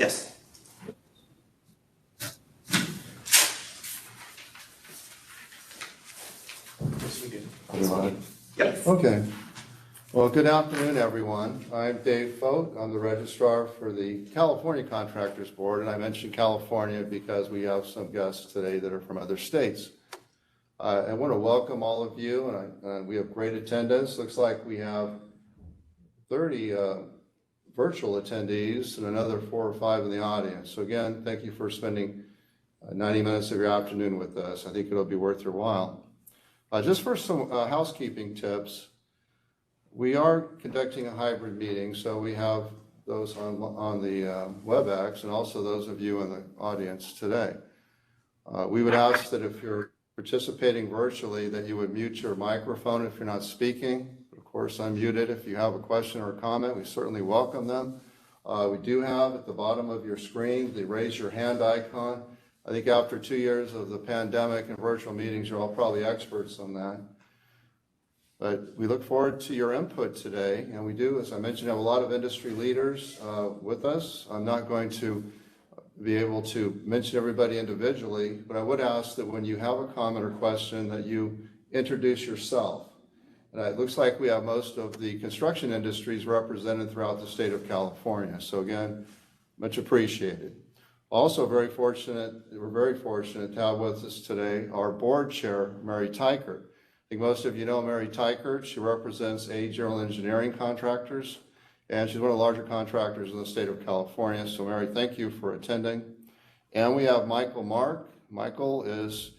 Yes. Yes, we do. Yep. Okay. Well, good afternoon, everyone. I'm Dave Fote. I'm the Registrar for the California Contractors Board, and I mentioned California because we have some guests today that are from other states. I want to welcome all of you, and we have great attendance. Looks like we have 30 virtual attendees and another 4 or 5 in the audience. So again, thank you for spending 90 minutes of your afternoon with us. I think it'll be worth your while. Just for some housekeeping tips, we are conducting a hybrid meeting, so we have those on the WebEx and also those of you in the audience today. We would ask that if you're participating virtually that you would mute your microphone if you're not speaking. Of course, unmute it if you have a question or a comment. We certainly welcome them. We do have at the bottom of your screen the raise your hand icon. I think after 2 years of the pandemic and virtual meetings, you're all probably experts on that. But we look forward to your input today, and we do, as I mentioned, have a lot of industry leaders with us. I'm not going to be able to mention everybody individually, but I would ask that when you have a comment or question that you introduce yourself. And it looks like we have most of the construction industries represented throughout the state of California. So again, much appreciated. Also we're very fortunate to have with us today our board chair, Mary Teichert. I think most of you know Mary Teichert. She represents A General Engineering Contractors, and she's one of the larger contractors in the state of California. So Mary, thank you for attending. And we have Michael Mark. Michael is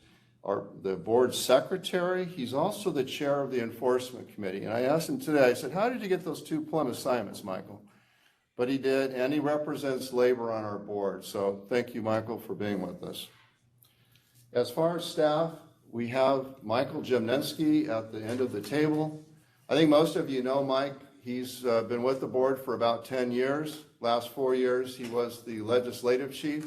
the board secretary. He's also the chair of the enforcement committee. And I asked him today, I said, how did you get those 2 plum assignments, Michael? But he did, and he represents labor on our board. So thank you, Michael, for being with us. As far as staff, we have Michael Jimnensky at the end of the table. I think most of you know Mike. He's been with the board for about 10 years. Last 4 years, he was the legislative chief.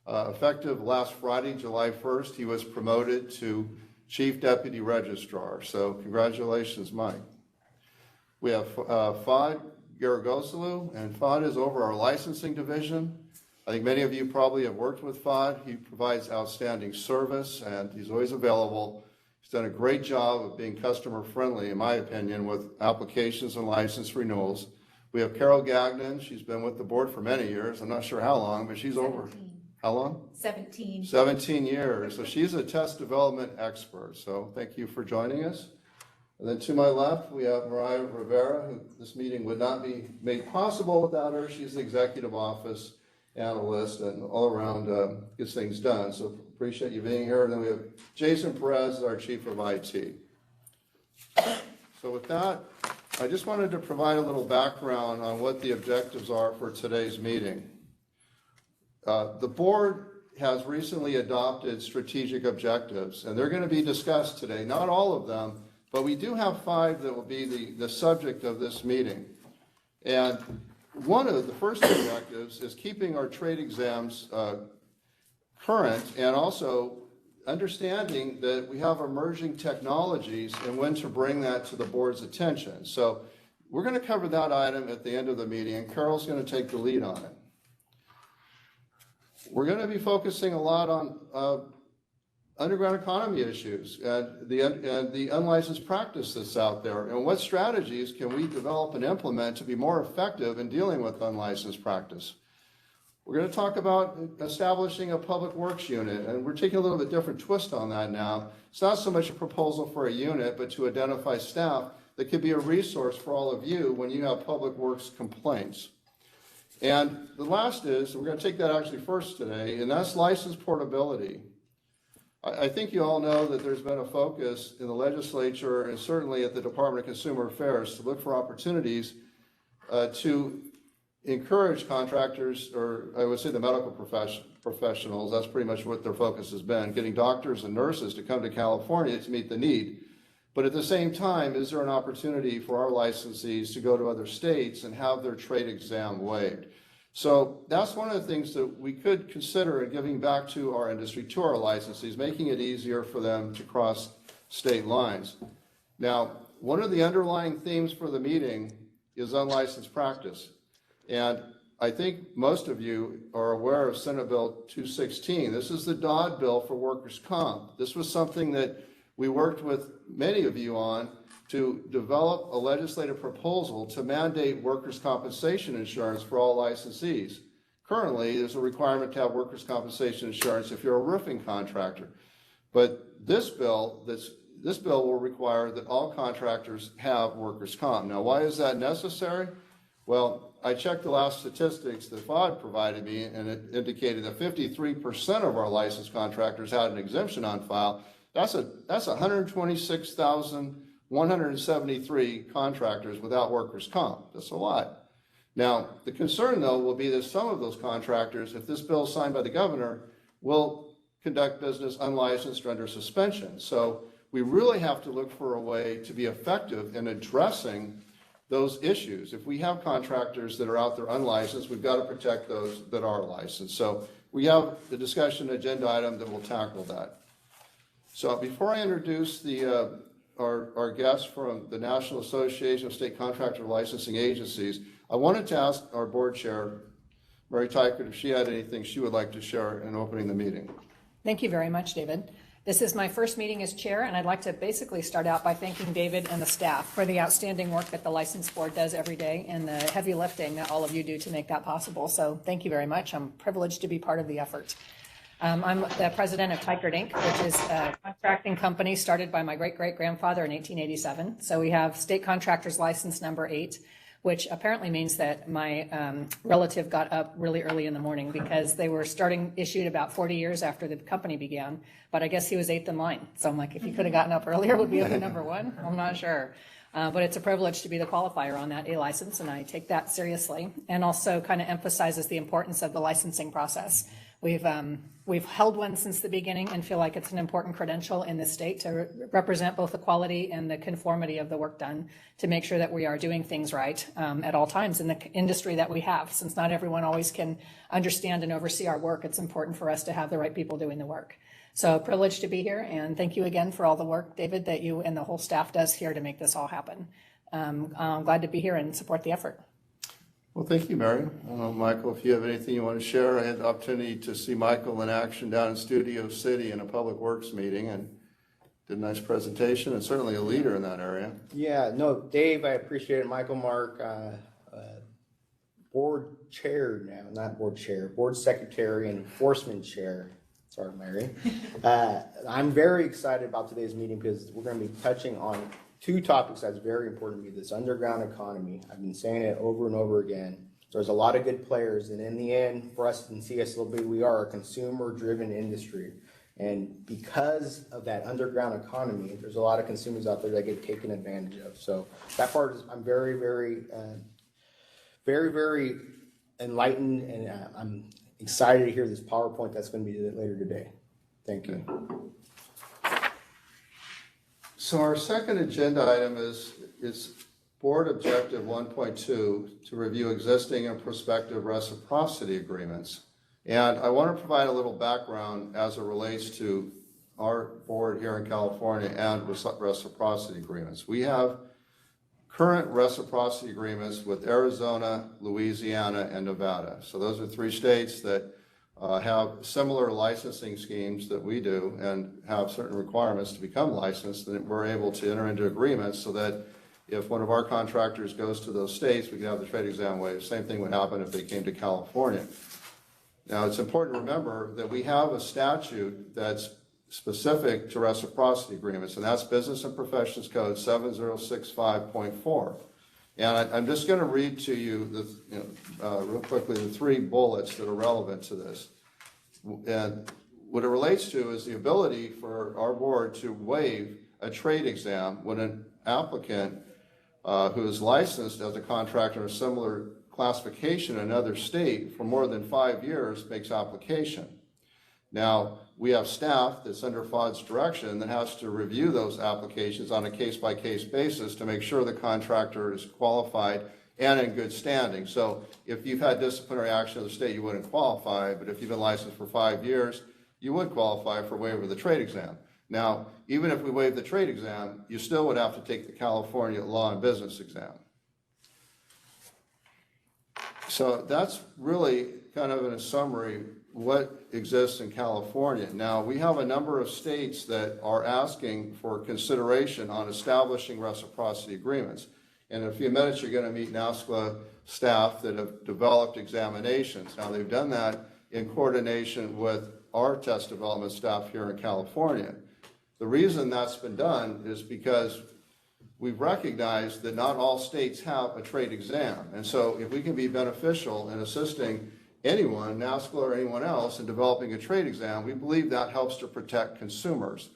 Effective last Friday, July 1st, he was promoted to Chief Deputy Registrar. So congratulations, Mike. We have Fad Garagoslu, and Fad is over our licensing division. I think many of you probably have worked with Fad. He provides outstanding service, and he's always available. He's done a great job of being customer friendly, in my opinion, with applications and license renewals. We have Carol Gagnon. She's been with the board for many years. I'm not sure how long, but she's 17. Over. How long? 17. 17 years. So she's a test development expert. So thank you for joining us. And then to my left, we have Mariah Rivera, who this meeting would not be made possible without her. She's the executive office analyst and all around gets things done. So appreciate you being here. And then we have Jason Perez, our chief of IT. So with that, I just wanted to provide a little background on what the objectives are for today's meeting. The board has recently adopted strategic objectives, and they're going to be discussed today. Not all of them, but we do have 5 that will be the subject of this meeting. And one of the first objectives is keeping our trade exams current, and also understanding that we have emerging technologies and when to bring that to the board's attention. So we're going to cover that item at the end of the meeting, and Carol's going to take the lead on it. We're going to be focusing a lot on underground economy issues and the unlicensed practice that's out there, and what strategies can we develop and implement to be more effective in dealing with unlicensed practice. We're going to talk about establishing a public works unit, and we're taking a little bit different twist on that now. It's not so much a proposal for a unit, but to identify staff that could be a resource for all of you when you have public works complaints. And the last is, we're going to take that actually first today, and that's license portability. I think you all know that there's been a focus in the legislature and certainly at the Department of Consumer Affairs to look for opportunities to encourage contractors, or I would say the medical professionals, that's pretty much what their focus has been, getting doctors and nurses to come to California to meet the need. But at the same time, is there an opportunity for our licensees to go to other states and have their trade exam waived? So that's one of the things that we could consider in giving back to our industry, to our licensees, making it easier for them to cross state lines. Now, one of the underlying themes for the meeting is unlicensed practice. And I think most of you are aware of Senate Bill 216. This is the Dodd bill for workers' comp. This was something that we worked with many of you on to develop a legislative proposal to mandate workers' compensation insurance for all licensees. Currently, there's a requirement to have workers' compensation insurance if you're a roofing contractor. But this bill will require that all contractors have workers' comp. Now, why is that necessary? Well, I checked the last statistics that FOD provided me, and it indicated that 53% of our licensed contractors had an exemption on file. That's 126,173 contractors without workers' comp. That's a lot. Now, the concern, though, will be that some of those contractors, if this bill is signed by the governor, will conduct business unlicensed or under suspension. So we really have to look for a way to be effective in addressing those issues. If we have contractors that are out there unlicensed, we've got to protect those that are licensed. So we have the discussion agenda item that will tackle that. So before I introduce our guests from the National Association of State Contractor Licensing Agencies, I wanted to ask our board chair, Mary Tykert, if she had anything she would like to share in opening the meeting. Thank you very much, David. This is my first meeting as chair, and I'd like to basically start out by thanking David and the staff for the outstanding work that the License Board does every day and the heavy lifting that all of you do to make that possible. So thank you very much. I'm privileged to be part of the effort. I'm the president of Tykert Inc., which is a contracting company started by my great-great-grandfather in 1887. So we have state contractors license number 8, which apparently means that my relative got up really early in the morning because they were issued about 40 years after the company began, but I guess he was 8th in line. So I'm like, if he could have gotten up earlier, would be up to number 1? I'm not sure. But it's a privilege to be the qualifier on that A license, and I take that seriously, and also kind of emphasizes the importance of the licensing process. We've held one since the beginning and feel like it's an important credential in the state to represent both the quality and the conformity of the work done to make sure that we are doing things right at all times in the industry that we have. Since not everyone always can understand and oversee our work, it's important for us to have the right people doing the work. So privileged to be here, and thank you again for all the work, David, that you and the whole staff does here to make this all happen. I'm glad to be here and support the effort. Well, thank you, Mary. I don't know, Michael, if you have anything you want to share. I had the opportunity to see Michael in action down in Studio City in a Public Works meeting and did a nice presentation and certainly a leader in that area. Yeah, no, Dave, I appreciate it. Michael, Mark, board chair now, not board chair, board secretary and enforcement chair. Sorry, Mary. I'm very excited about today's meeting because we're going to be touching on 2 topics that's very important to me, this underground economy. I've been saying it over and over again. There's a lot of good players, and in the end, for us in CSLB, we are a consumer-driven industry. And because of that underground economy, there's a lot of consumers out there that get taken advantage of. So that part is, I'm very, very, very enlightened, and I'm excited to hear this PowerPoint that's going to be later today. Thank you. So our second agenda item is Board Objective 1.2 to review existing and prospective reciprocity agreements. And I want to provide a little background as it relates to our board here in California and reciprocity agreements. We have current reciprocity agreements with Arizona, Louisiana, and Nevada. So those are 3 states that have similar licensing schemes that we do and have certain requirements to become licensed, and we're able to enter into agreements so that if one of our contractors goes to those states, we can have the trade exam waived. Same thing would happen if they came to California. Now, it's important to remember that we have a statute that's specific to reciprocity agreements, and that's Business and Professions Code 7065.4. And I'm just going to read to you, real quickly, the 3 bullets that are relevant to this. And what it relates to is the ability for our board to waive a trade exam when an applicant who is licensed as a contractor in a similar classification in another state for more than 5 years makes application. Now, we have staff that's under FOD's direction that has to review those applications on a case-by-case basis to make sure the contractor is qualified and in good standing. So if you've had disciplinary action in the state, you wouldn't qualify, but if you've been licensed for 5 years, you would qualify for waiver of the trade exam. Now, even if we waive the trade exam, you still would have to take the California Law and Business exam. So that's really kind of in a summary what exists in California. Now, we have a number of states that are asking for consideration on establishing reciprocity agreements. And in a few minutes, you're going to meet NASCLA staff that have developed examinations. Now, they've done that in coordination with our test development staff here in California. The reason that's been done is because we've recognized that not all states have a trade exam. And so if we can be beneficial in assisting anyone, NASCLA or anyone else, in developing a trade exam, we believe that helps to protect consumers.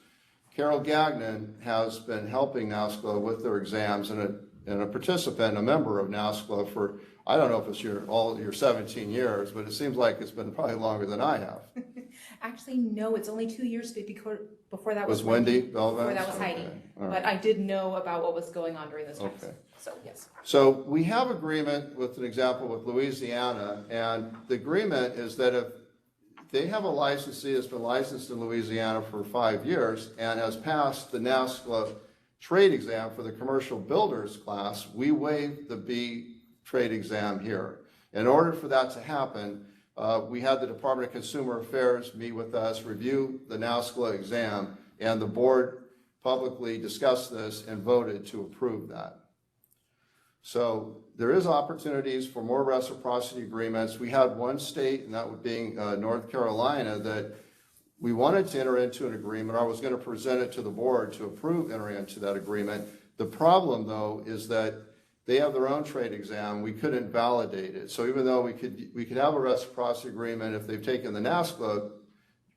Carol Gagnon has been helping NASCLA with their exams and a participant, a member of NASCLA for, I don't know if it's all your 17 years, but it seems like it's been probably longer than I have. Actually, no, it's only 2 years before that Was Wendy Belvin? Before that was Heidi. Okay. All right. But I did know about what was going on during those times. Okay. So, yes. So we have agreement with an example with Louisiana, and the agreement is that if they have a licensee that's been licensed in Louisiana for 5 years and has passed the NASCLA trade exam for the commercial builders class, we waive the B trade exam here. In order for that to happen, we had the Department of Consumer Affairs meet with us, review the NASCLA exam, and the board publicly discussed this and voted to approve that. So there is opportunities for more reciprocity agreements. We had one state, and that would being North Carolina, that we wanted to enter into an agreement. I was going to present it to the board to approve entering into that agreement. The problem, though, is that they have their own trade exam. We couldn't validate it. So even though we could have a reciprocity agreement if they've taken the NASCLA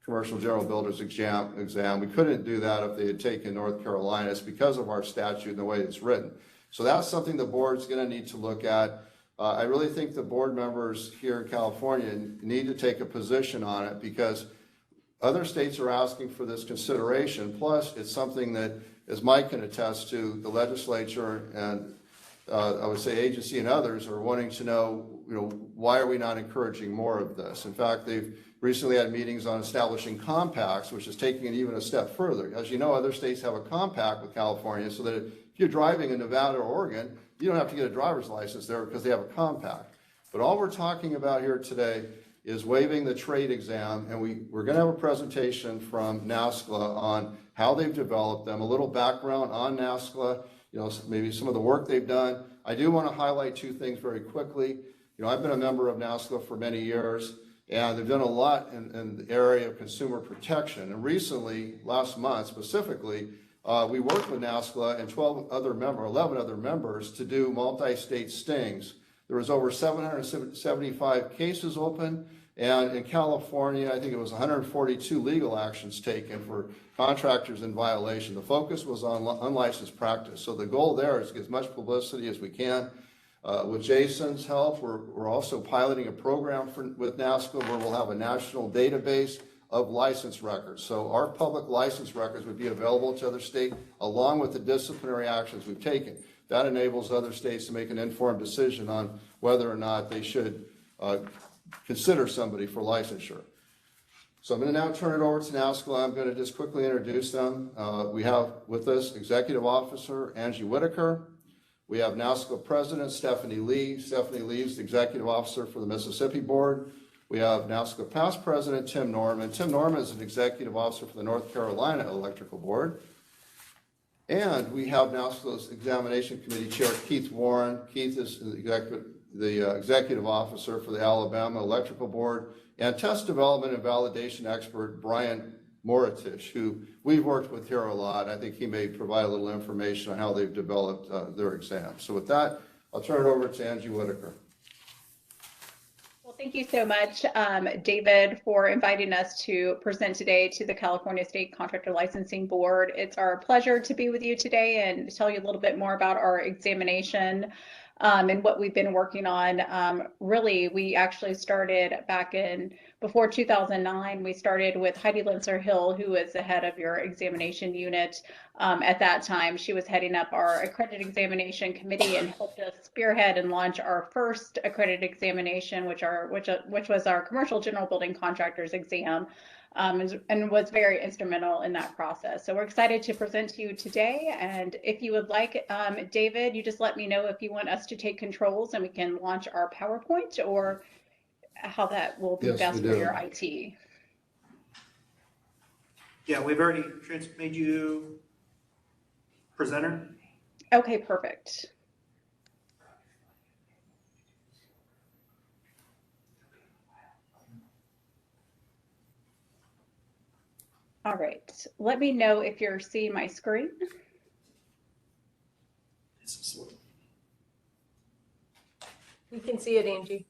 Commercial General Builders exam, we couldn't do that if they had taken North Carolina. It's because of our statute and the way it's written. So that's something the board's going to need to look at. I really think the board members here in California need to take a position on it because other states are asking for this consideration. Plus, it's something that, as Mike can attest to, the legislature and I would say agency and others are wanting to know, why are we not encouraging more of this? In fact, they've recently had meetings on establishing compacts, which is taking it even a step further. As you know, other states have a compact with California so that if you're driving in Nevada or Oregon, you don't have to get a driver's license there because they have a compact. But all we're talking about here today is waiving the trade exam, and we're going to have a presentation from NASCLA on how they've developed them, a little background on NASCLA, maybe some of the work they've done. I do want to highlight two things very quickly. I've been a member of NASCLA for many years, and they've done a lot in the area of consumer protection. And recently, last month specifically, we worked with NASCLA and 11 other members to do multi-state stings. There was over 775 cases open, and in California, I think it was 142 legal actions taken for contractors in violation. The focus was on unlicensed practice. So the goal there is to get as much publicity as we can. With Jason's help, we're also piloting a program with NASCLA where we'll have a national database of license records. So our public license records would be available to other states along with the disciplinary actions we've taken. That enables other states to make an informed decision on whether or not they should consider somebody for licensure. So I'm going to now turn it over to NASCLA. I'm going to just quickly introduce them. We have with us Executive Officer Angie Whitaker. We have NASCLA President Stephanie Lee. Stephanie Lee is the Executive Officer for the Mississippi Board. We have NASCLA Past President Tim Norman. Tim Norman is an Executive Officer for the North Carolina Electrical Board. And we have NASCLA's Examination Committee Chair Keith Warren. Keith is the Executive Officer for the Alabama Electrical Board. And Test Development and Validation Expert Brian Moritich, who we've worked with here a lot. I think he may provide a little information on how they've developed their exams. So with that, I'll turn it over to Angie Whitaker. Well, thank you so much, David, for inviting us to present today to the California State Contractor Licensing Board. It's our pleasure to be with you today and tell you a little bit more about our examination and what we've been working on. Really, we actually started back in before 2009. We started with Heidi Linser-Hill, who was the head of your examination unit. At that time, she was heading up our accredited examination committee and helped us spearhead and launch our first accredited examination, which was our commercial general building contractors exam. and was very instrumental in that process. So we're excited to present to you today. And if you would like, David, you just let me know if you want us to take controls and we can launch our PowerPoint, or how that will be Yes, best we for do. your IT. Yeah, we've already made you presenter. Okay, perfect. All right, let me know if you're seeing my screen. We can see it, Angie.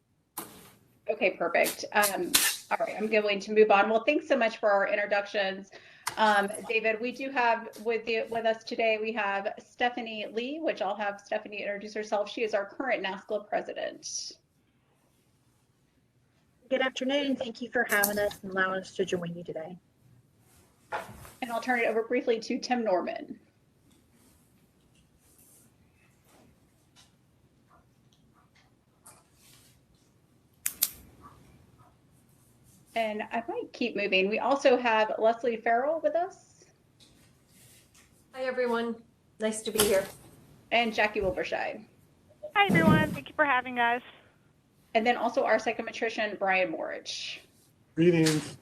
Okay, perfect. All right, I'm going to move on. Well, thanks so much for our introductions. David, we do have with us today, we have Stephanie Lee, which I'll have Stephanie introduce herself. She is our current NASCLA president. Good afternoon. Thank you for having us and allowing us to join you today. And I'll turn it over briefly to Tim Norman. And I might keep moving. We also have Leslie Farrell with us. Hi, everyone. Nice to be here. And Jackie Wilbershide. Hi, everyone. Thank you for having us. And then also our psychometrician, Brian Morich. Greetings.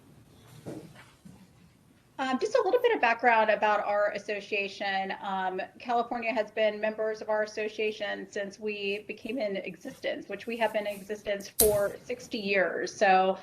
Just a little bit of background about our association. California has been members of our association since we became in existence, which we have been in existence for 60 years. So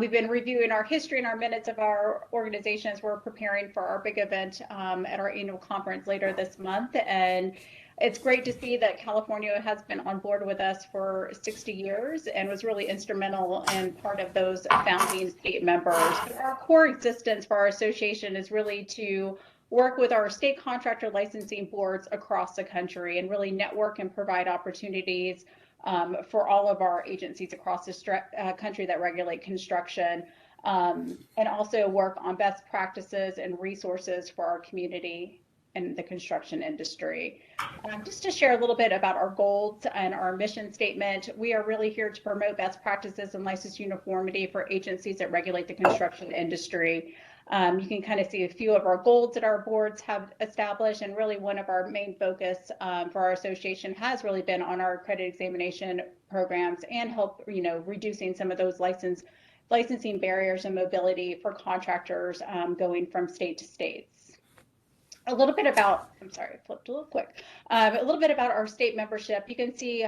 we've been reviewing our history and our minutes of our organization as we're preparing for our big event at our annual conference later this month. And it's great to see that California has been on board with us for 60 years and was really instrumental and part of those founding state members. But our core existence for our association is really to work with our state contractor licensing boards across the country and really network and provide opportunities for all of our agencies across the country that regulate construction, and also work on best practices and resources for our community and the construction industry. Just to share a little bit about our goals and our mission statement, we are really here to promote best practices and license uniformity for agencies that regulate the construction industry. You can kind of see a few of our goals that our boards have established, and really one of our main focus for our association has really been on our accredited examination programs and help, reducing some of those licensing barriers and mobility for contractors going from state to state. A little bit about, I'm sorry, I flipped a little quick. A little bit about our state membership. You can see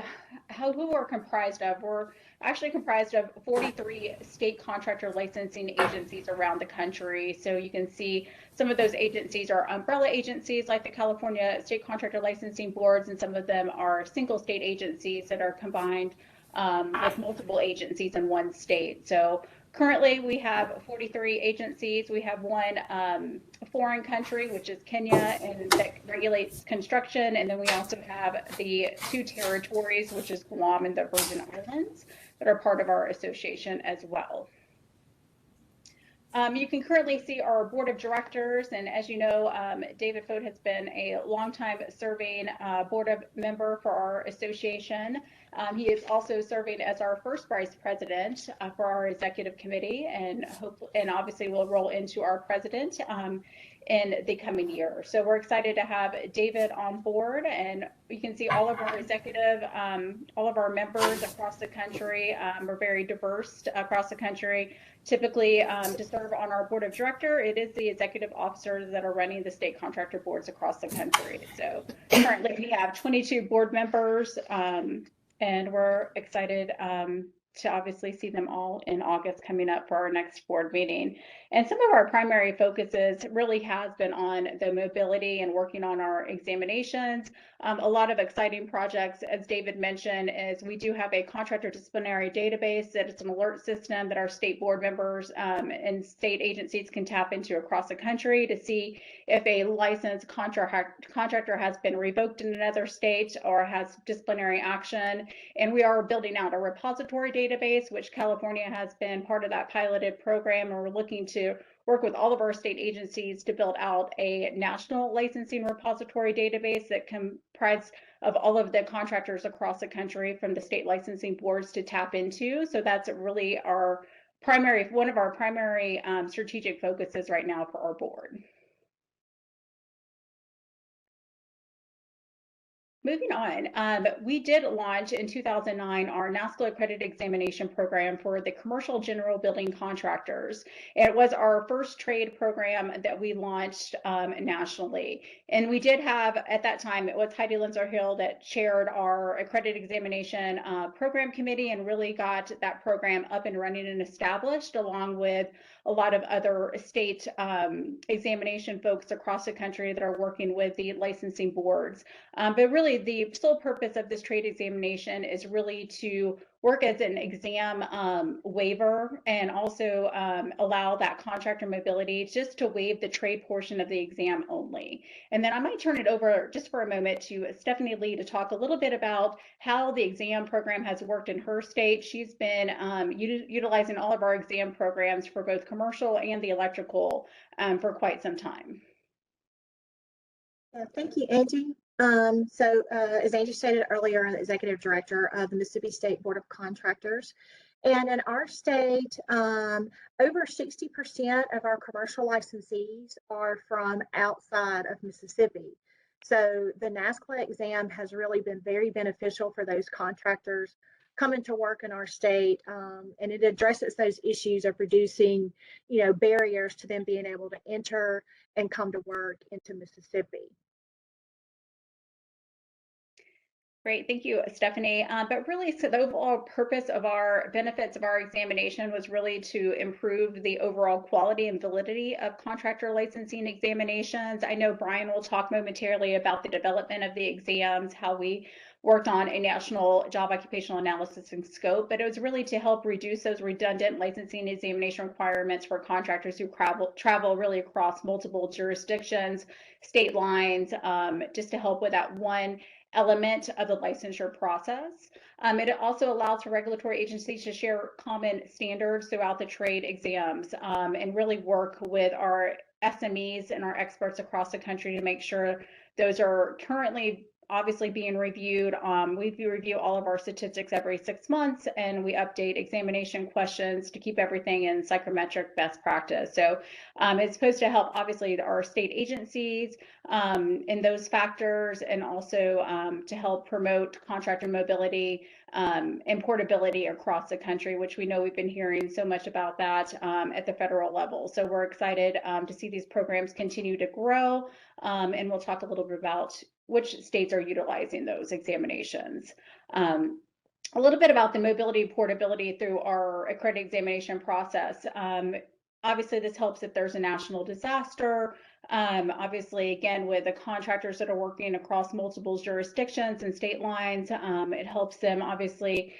who we're comprised of. We're actually comprised of 43 state contractor licensing agencies around the country. So you can see some of those agencies are umbrella agencies like the California State Contractor Licensing Boards, and some of them are single state agencies that are combined with multiple agencies in one state. So currently, we have 43 agencies. We have one foreign country, which is Kenya, and that regulates construction. And then we also have the 2 territories, which is Guam and the Virgin Islands, that are part of our association as well. You can currently see our board of directors, and as you know, David Fote has been a longtime serving board of member for our association. He is also serving as our first vice president for our executive committee, and obviously will roll into our president in the coming year. So we're excited to have David on board, and you can see all of our executive, all of our members across the country. We're very diverse across the country. Typically, to serve on our board of director, it is the executive officers that are running the state contractor boards across the country. So currently we have 22 board members, and we're excited to obviously see them all in August coming up for our next board meeting. And some of our primary focuses really has been on the mobility and working on our examinations. A lot of exciting projects, as David mentioned, is we do have a contractor disciplinary database that it's an alert system that our state board members and state agencies can tap into across the country to see if a licensed contractor has been revoked in another state or has disciplinary action. And we are building out a repository database, which California has been part of that piloted program, and we're looking to work with all of our state agencies to build out a national licensing repository database that comprised of all of the contractors across the country from the state licensing boards to tap into. So that's really our one of our primary strategic focuses right now for our board. Moving on, we did launch in 2009 our NASCLA accredited examination program for the commercial general building contractors. It was our first trade program that we launched nationally. And we did have, at that time, it was Heidi Linzer-Hill that chaired our accredited examination program committee and really got that program up and running and established, along with a lot of other state examination folks across the country that are working with the licensing boards. But really, the sole purpose of this trade examination is really to work as an exam waiver and also allow that contractor mobility just to waive the trade portion of the exam only. And then I might turn it over just for a moment to Stephanie Lee to talk a little bit about how the exam program has worked in her state. She's been utilizing all of our exam programs for both commercial and the electrical for quite some time. Thank you, Angie. As Angie stated earlier, I'm the Executive Director of the Mississippi State Board of Contractors. And in our state, over 60% of our commercial licensees are from outside of Mississippi. So the NASCLA exam has really been very beneficial for those contractors coming to work in our state, and it addresses those issues of reducing, barriers to them being able to enter and come to work into Mississippi. Great, thank you, Stephanie. But really, so the overall purpose of our benefits of our examination was really to improve the overall quality and validity of contractor licensing examinations. I know Brian will talk momentarily about the development of the exams, how we worked on a national job occupational analysis and scope, but it was really to help reduce those redundant licensing examination requirements for contractors who travel really across multiple jurisdictions, state lines, just to help with that one element of the licensure process. It also allows for regulatory agencies to share common standards throughout the trade exams and really work with our SMEs and our experts across the country to make sure those are currently obviously being reviewed. We review all of our statistics every 6 months, and we update examination questions to keep everything in psychometric best practice. So it's supposed to help obviously our state agencies in those factors, and also to help promote contractor mobility and portability across the country, which we know we've been hearing so much about that at the federal level. So we're excited to see these programs continue to grow, and we'll talk a little bit about which states are utilizing those examinations. A little bit about the mobility and portability through our accredited examination process. Obviously, this helps if there's a national disaster. Obviously, again, with the contractors that are working across multiple jurisdictions and state lines, it helps them obviously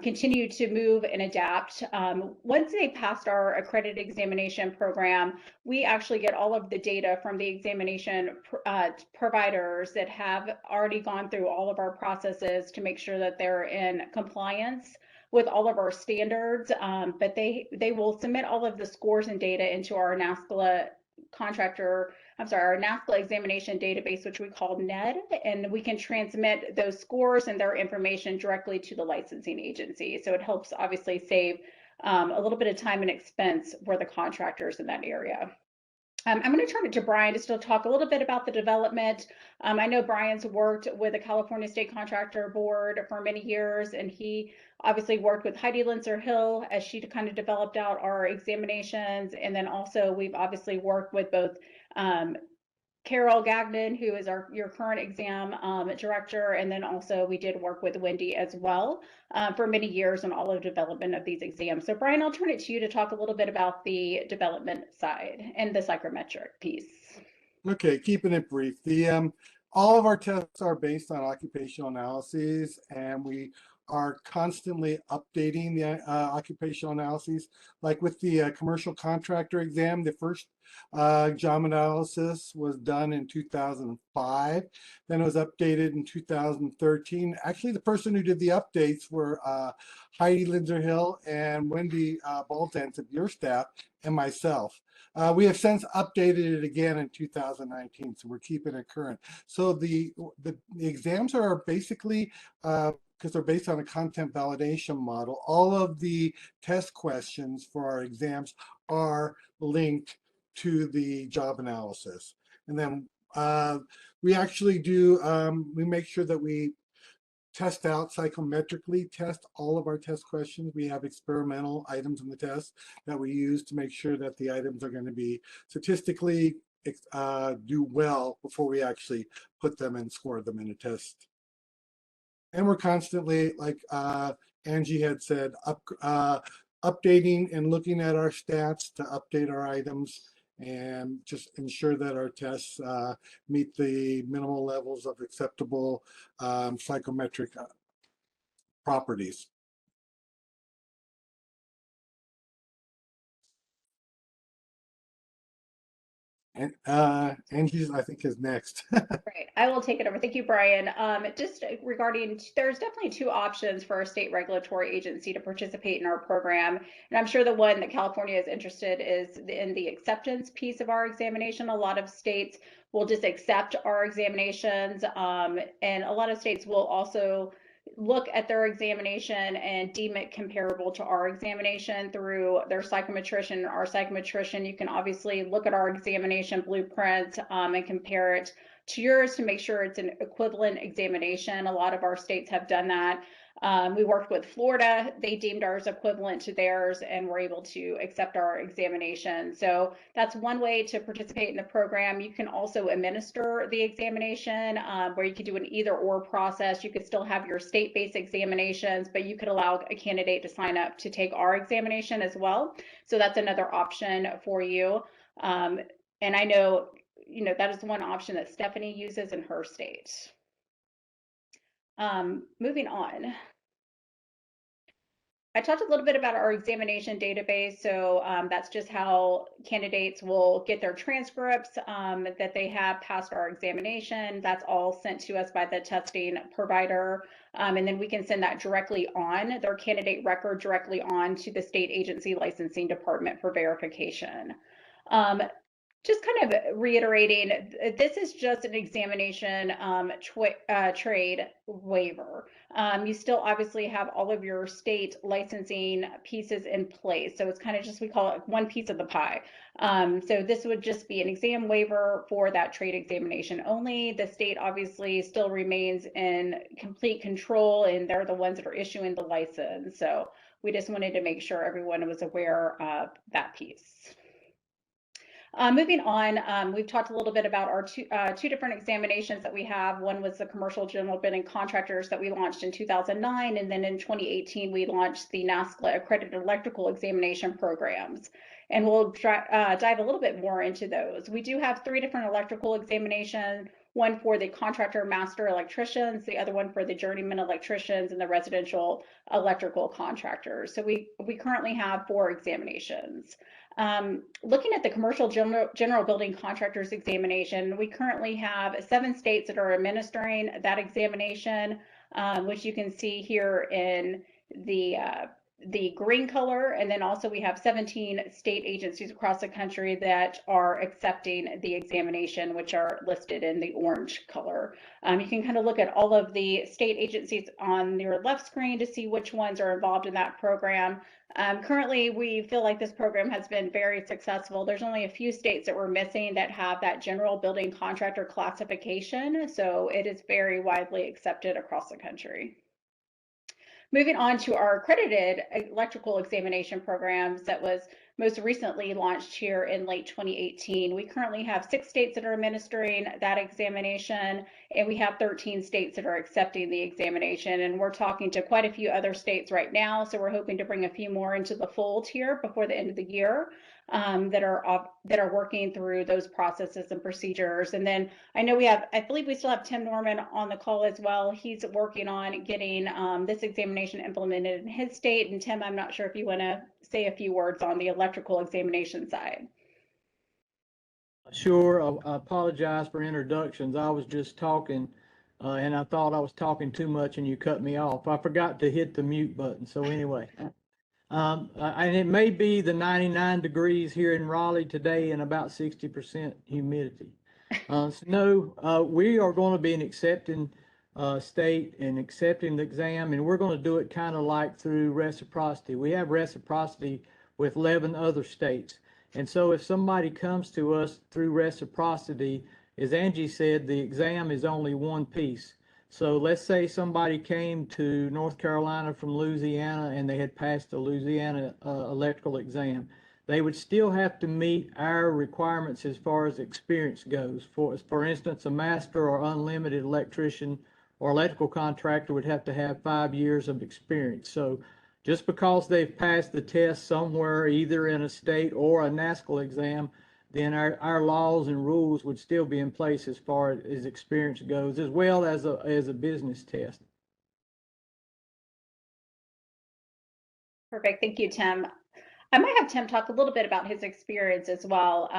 continue to move and adapt. Once they passed our accredited examination program, we actually get all of the data from the examination providers that have already gone through all of our processes to make sure that they're in compliance with all of our standards, but they will submit all of the scores and data into our NASCLA our NASCLA examination database, which we call NED, and we can transmit those scores and their information directly to the licensing agency. So it helps obviously save a little bit of time and expense for the contractors in that area. I'm going to turn it to Brian just to talk a little bit about the development. I know Brian's worked with the California State Contractor Board for many years, and he obviously worked with Heidi Linzer-Hill as she kind of developed out our examinations. And then also we've obviously worked with both Carol Gagnon, who is your current exam director, and then also we did work with Wendy as well for many years on all of the development of these exams. So Brian, I'll turn it to you to talk a little bit about the development side and the psychometric piece. Okay, keeping it brief. All of our tests are based on occupational analyses, and we are constantly updating the occupational analyses. Like with the commercial contractor exam, the first job analysis was done in 2005. Then it was updated in 2013. Actually, the person who did the updates were Heidi Linzer-Hill and Wendy Baltans of your staff and myself. We have since updated it again in 2019, so we're keeping it current. So the exams are basically because they're based on a content validation model, all of the test questions for our exams are linked to the job analysis. And then we actually do, we make sure that we test out, psychometrically test all of our test questions. We have experimental items in the test that we use to make sure that the items are going to be statistically do well before we actually put them and score them in a test. And we're constantly, like Angie had said, updating and looking at our stats to update our items and just ensure that our tests meet the minimal levels of acceptable psychometric properties. And Angie's, I think, is next. Great. I will take it over. Thank you, Brian. Just regarding, there's definitely two options for a state regulatory agency to participate in our program. And I'm sure the one that California is interested is in the acceptance piece of our examination. A lot of states will just accept our examinations. And a lot of states will also look at their examination and deem it comparable to our examination through their psychometrician. Our psychometrician, you can obviously look at our examination blueprint and compare it to yours to make sure it's an equivalent examination. A lot of our states have done that. We worked with Florida. They deemed ours equivalent to theirs and were able to accept our examination. So that's one way to participate in the program. You can also administer the examination where you could do an either or process. You could still have your state-based examinations, but you could allow a candidate to sign up to take our examination as well. So that's another option for you. And I know, that is one option that Stephanie uses in her state. Moving on. I talked a little bit about our examination database. So that's just how candidates will get their transcripts that they have passed our examination. That's all sent to us by the testing provider. And then we can send that directly on, their candidate record directly on to the state agency licensing department for verification. Just kind of reiterating, this is just an examination trade waiver. You still obviously have all of your state licensing pieces in place. So it's kind of just, we call it one piece of the pie. So this would just be an exam waiver for that trade examination only. The state obviously still remains in complete control and they're the ones that are issuing the license. So we just wanted to make sure everyone was aware of that piece. Moving on, we've talked a little bit about our two different examinations that we have. One was the commercial general bidding contractors that we launched in 2009, and then in 2018 we launched the NASCLA accredited electrical examination programs. And we'll dive a little bit more into those. We do have 3 different electrical examinations, one for the contractor master electricians, the other one for the journeyman electricians, and the residential electrical contractors. So we currently have 4 examinations. Looking at the commercial general building contractors examination, we currently have 7 states that are administering that examination, which you can see here in the green color, and then also we have 17 state agencies across the country that are accepting the examination, which are listed in the orange color. You can kind of look at all of the state agencies on your left screen to see which ones are involved in that program. Currently, we feel like this program has been very successful. There's only a few states that we're missing that have that general building contractor classification, so it is very widely accepted across the country. Moving on to our accredited electrical examination programs that was most recently launched here in late 2018. We currently have 6 states that are administering that examination, and we have 13 states that are accepting the examination. And we're talking to quite a few other states right now, so we're hoping to bring a few more into the fold here before the end of the year that are working through those processes and procedures. And then I know I believe we still have Tim Norman on the call as well. He's working on getting this examination implemented in his state. And Tim, I'm not sure if you want to say a few words on the electrical examination side. Sure. I apologize for introductions. I was just talking and I thought I was talking too much and you cut me off. I forgot to hit the mute button. So anyway, and it may be the 99 degrees here in Raleigh today and about 60% humidity. So no, we are going to be accepting state and accepting the exam, and we're going to do it kind of like through reciprocity. We have reciprocity with 11 other states. And so if somebody comes to us through reciprocity, as Angie said, the exam is only one piece. So let's say somebody came to North Carolina from Louisiana and they had passed the Louisiana electrical exam. They would still have to meet our requirements as far as experience goes. For instance, a master or unlimited electrician or electrical contractor would have to have 5 years of experience. So just because they've passed the test somewhere, either in a state or a NASCL exam, then our laws and rules would still be in place as far as experience goes, as well as a business test. Perfect. Thank you, Tim. I might have Tim talk a little bit about his experience as well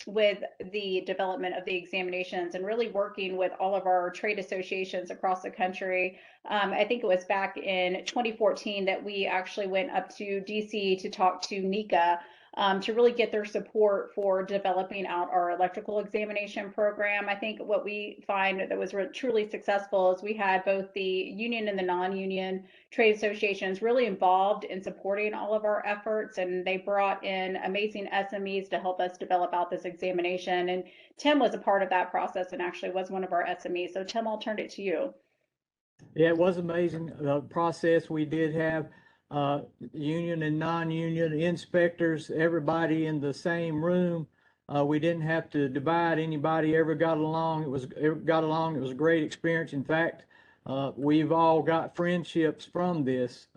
with the development of the examinations and really working with all of our trade associations across the country. I think it was back in 2014 that we actually went up to DC to talk to NECA to really get their support for developing out our electrical examination program. I think what we find that was truly successful is we had both the union and the non-union trade associations really involved in supporting all of our efforts, and they brought in amazing SMEs to help us develop out this examination. And Tim was a part of that process and actually was one of our SMEs. So Tim, I'll turn it to you. Yeah, it was amazing process. We did have union and non-union inspectors, everybody in the same room. We didn't have to divide anybody. Everybody got along. It was a great experience. In fact, we've all got friendships from this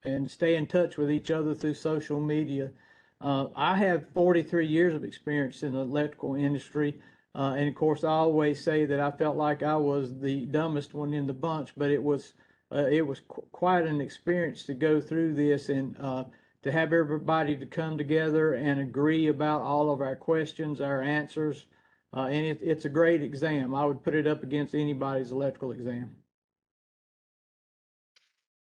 and stay in touch with each other through social media. I have 43 years of experience in the electrical industry. And of course, I always say that I felt like I was the dumbest one in the bunch, but it was quite an experience to go through this and to have everybody to come together and agree about all of our questions, our answers. And it's a great exam. I would put it up against anybody's electrical exam.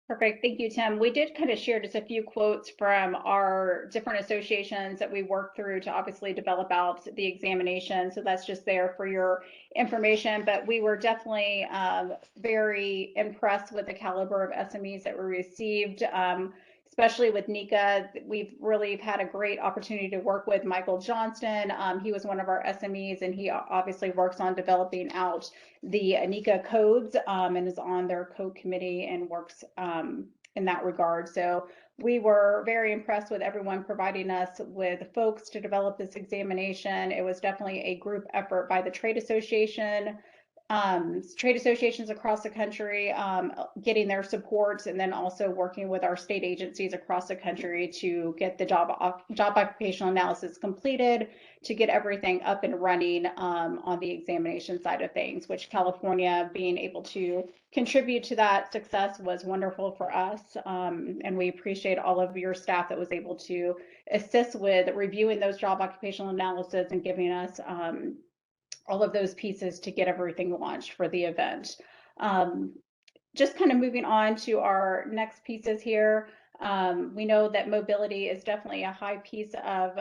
Perfect. Thank you, Tim. We did kind of share just a few quotes from our different associations that we worked through to obviously develop out the examination. So that's just there for your information. But we were definitely very impressed with the caliber of SMEs that we received. Especially with NECA, we've really had a great opportunity to work with Michael Johnston. He was one of our SMEs, and he obviously works on developing out the NECA codes and is on their code committee and works in that regard. So we were very impressed with everyone providing us with folks to develop this examination. It was definitely a group effort by the trade association. Trade associations across the country getting their supports, and then also working with our state agencies across the country to get the job occupational analysis completed, to get everything up and running on the examination side of things, which California being able to contribute to that success was wonderful for us. And we appreciate all of your staff that was able to assist with reviewing those job occupational analysis and giving us all of those pieces to get everything launched for the event. Just kind of moving on to our next pieces here. We know that mobility is definitely a high piece of,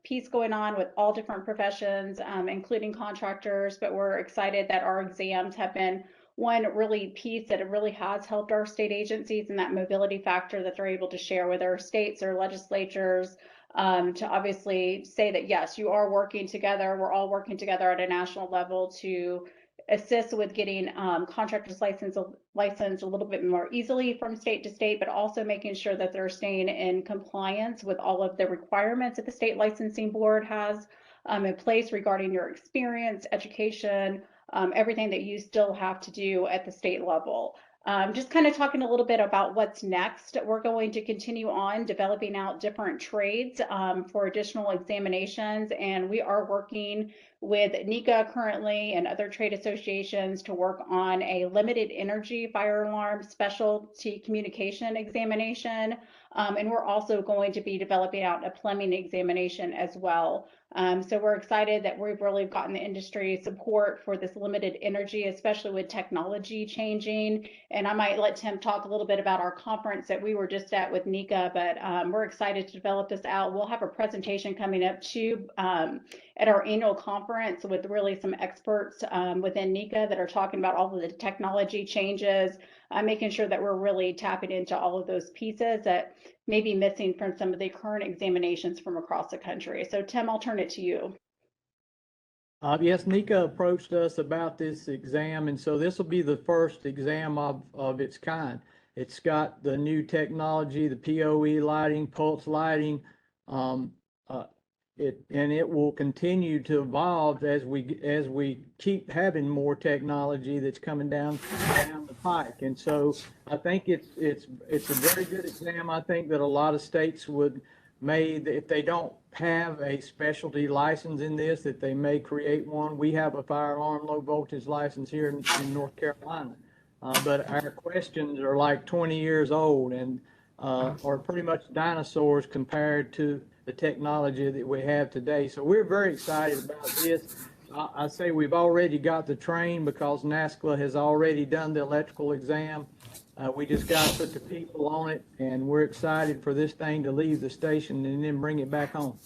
piece going on with all different professions, including contractors, but we're excited that our exams have been one really piece that it really has helped our state agencies and that mobility factor that they're able to share with our states or legislatures. To obviously say that, yes, you are working together. We're all working together at a national level to assist with getting contractors licensed a little bit more easily from state to state, but also making sure that they're staying in compliance with all of the requirements that the state licensing board has in place regarding your experience, education, everything that you still have to do at the state level. Just kind of talking a little bit about what's next. We're going to continue on developing out different trades for additional examinations, and we are working with NECA currently and other trade associations to work on a limited energy fire alarm specialty communication examination. And we're also going to be developing out a plumbing examination as well. So we're excited that we've really gotten the industry support for this limited energy, especially with technology changing. And I might let Tim talk a little bit about our conference that we were just at with NECA, but we're excited to develop this out. We'll have a presentation coming up too at our annual conference with really some experts within NECA that are talking about all of the technology changes, making sure that we're really tapping into all of those pieces that may be missing from some of the current examinations from across the country. So Tim, I'll turn it to you. Yes, NECA approached us about this exam, and so this will be the first exam of its kind. It's got the new technology, the PoE lighting, pulse lighting, it will continue to evolve as we keep having more technology that's coming down the pike. And so I think it's a very good exam. I think that a lot of states if they don't have a specialty license in this, that they may create one. We have a firearm low voltage license here in North Carolina, but our questions are like 20 years old and are pretty much dinosaurs compared to the technology that we have today. So we're very excited about this. I say we've already got the train because NASCLA has already done the electrical exam. We just got to put the people on it, and we're excited for this thing to leave the station and then bring it back home.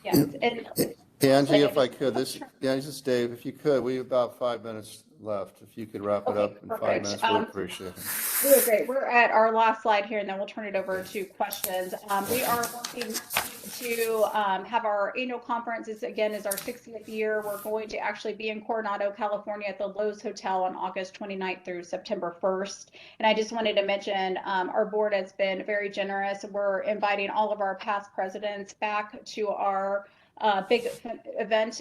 Yes, and Angie, if I could, this is Dave. If you could, we have about 5 minutes left. If you could wrap it up in 5 minutes, we'd appreciate it. We're great. We're at our last slide here, and then we'll turn it over to questions. We are working to have our annual conference. This again is our 60th year. We're going to actually be in Coronado, California at the Lowe's Hotel on August 29th through September 1st. And I just wanted to mention our board has been very generous. We're inviting all of our past presidents back to our big event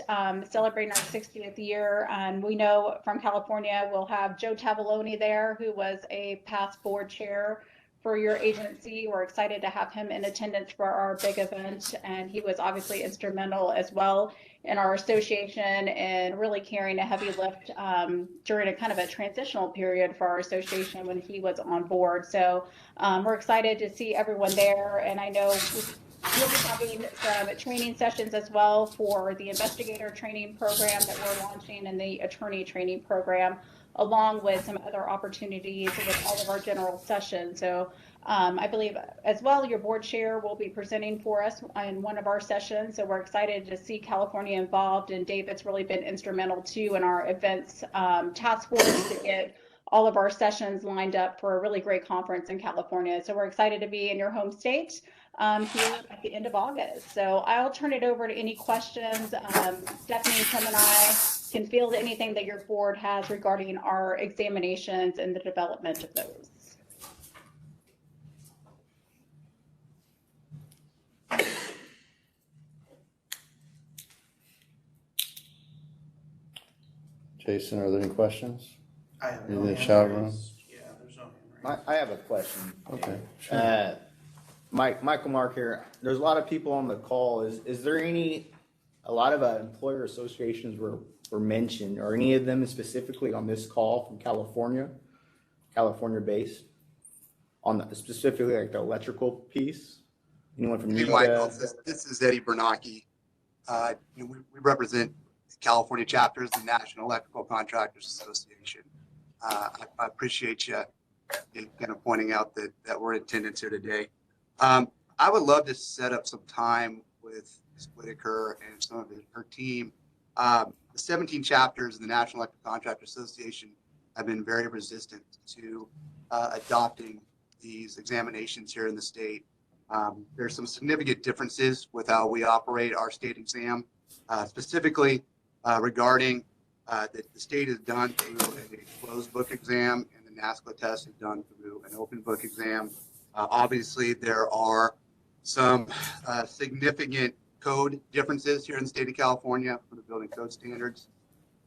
celebrating our 60th year. And we know from California, we'll have Joe Tavoloni there, who was a past board chair for your agency. We're excited to have him in attendance for our big event. And he was obviously instrumental as well in our association and really carrying a heavy lift during a kind of a transitional period for our association when he was on board. So we're excited to see everyone there. And I know we'll be having some training sessions as well for the investigator training program that we're launching and the attorney training program, along with some other opportunities with all of our general sessions. So I believe as well, your board chair will be presenting for us in one of our sessions. So we're excited to see California involved, and David's really been instrumental too in our events task force to get all of our sessions lined up for a really great conference in California. So we're excited to be in your home state here at the end of August. So I'll turn it over to any questions. Stephanie, Tim, and I can field anything that your board has regarding our examinations and the development of those. Jason, are there any questions? I have In no the hand chat room? raised. Yeah, there's no hand raised. I have a question. Okay, sure. Michael Mark here. There's a lot of people on the call. Is there a lot of employer associations were mentioned, or any of them specifically on this call from California based, specifically like the electrical piece? Anyone from Hey, Michael, this is Eddie Bernacchi. We represent California chapters, the National Electrical Contractors Association. I appreciate you kind of pointing out that we're in attendance here today. I would love to set up some time with Ms. Whitaker and some of her team. The 17 chapters of the National Electrical Contractors Association have been very resistant to adopting these examinations here in the state. There's some significant differences with how we operate our state exam, specifically regarding that the state is done through a closed book exam and the NASCLA test is done through an open book exam. Obviously, there are some significant code differences here in the state of California for the building code standards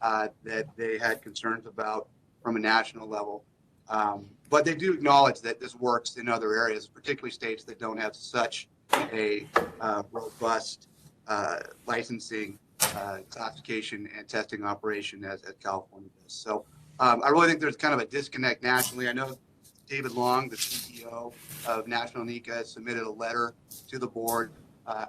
that they had concerns about from a national level. But they do acknowledge that this works in other areas, particularly states that don't have such a robust licensing, classification, and testing operation as California does. So I really think there's kind of a disconnect nationally. I know David Long, the CEO of National NECA, submitted a letter to the board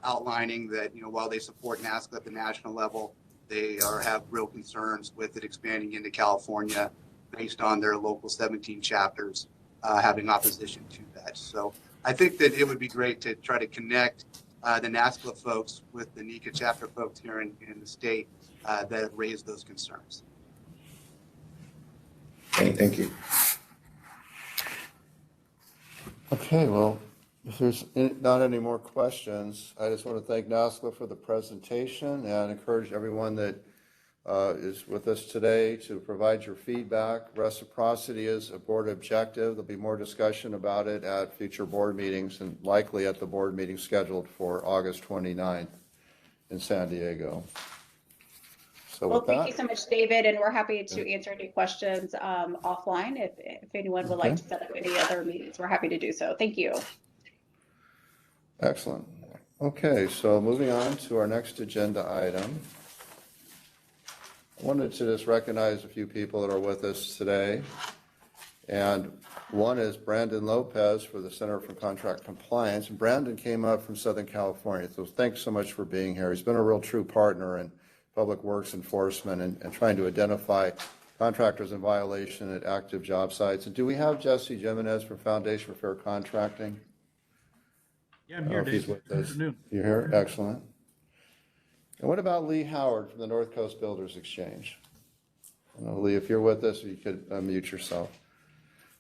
outlining that, while they support NASCA at the national level, they have real concerns with it expanding into California based on their local 17 chapters having opposition to that. So I think that it would be great to try to connect the NASCA folks with the NECA chapter folks here in the state that have raised those concerns. Okay, thank you. Okay, well, if there's not any more questions, I just want to thank NASCA for the presentation and encourage everyone that is with us today to provide your feedback. Reciprocity is a board objective. There'll be more discussion about it at future board meetings and likely at the board meeting scheduled for August 29th in San Diego. So Well, with that, thank you so much, David, and we're happy to answer any questions offline. If anyone would like to set up any other meetings, we're happy to do so. Thank you. excellent. Okay, so moving on to our next agenda item. I wanted to just recognize a few people that are with us today. And one is Brandon Lopez for the Center for Contract Compliance. And Brandon came up from Southern California, so thanks so much for being here. He's been a real true partner in public works enforcement and trying to identify contractors in violation at active job sites. And do we have Jesse Jimenez from Foundation for Fair Contracting? Yeah, I'm here, He's Dave. with us. Afternoon. You're here? Excellent. And what about Lee Howard from the North Coast Builders Exchange? Lee, if you're with us, you could unmute yourself.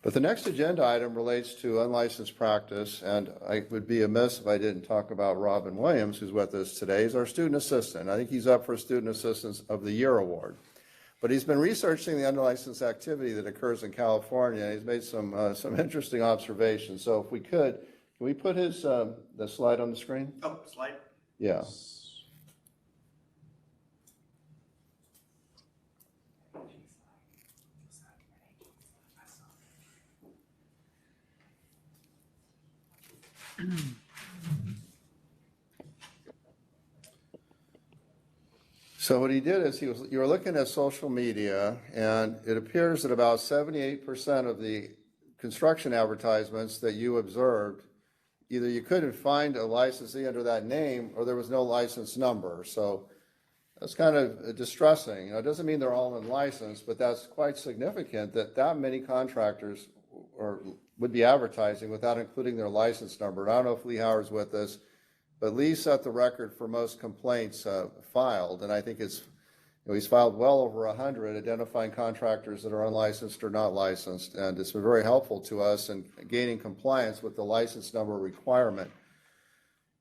But the next agenda item relates to unlicensed practice, and I would be amiss if I didn't talk about Robin Williams, who's with us today. He's our student assistant. I think he's up for Student Assistance of the Year award. But he's been researching the unlicensed activity that occurs in California, and he's made some interesting observations. So if we could, can we put his the slide on the screen? Oh, slide. Yeah. So what he did is you were looking at social media, and it appears that about 78% of the construction advertisements that you observed, either you couldn't find a licensee under that name or there was no license number. So that's kind of distressing. It doesn't mean they're all unlicensed, but that's quite significant that many contractors would be advertising without including their license number. I don't know if Lee Howard's with us, but Lee set the record for most complaints filed, and I think he's filed well over 100 identifying contractors that are unlicensed or not licensed, and it's been very helpful to us in gaining compliance with the license number requirement.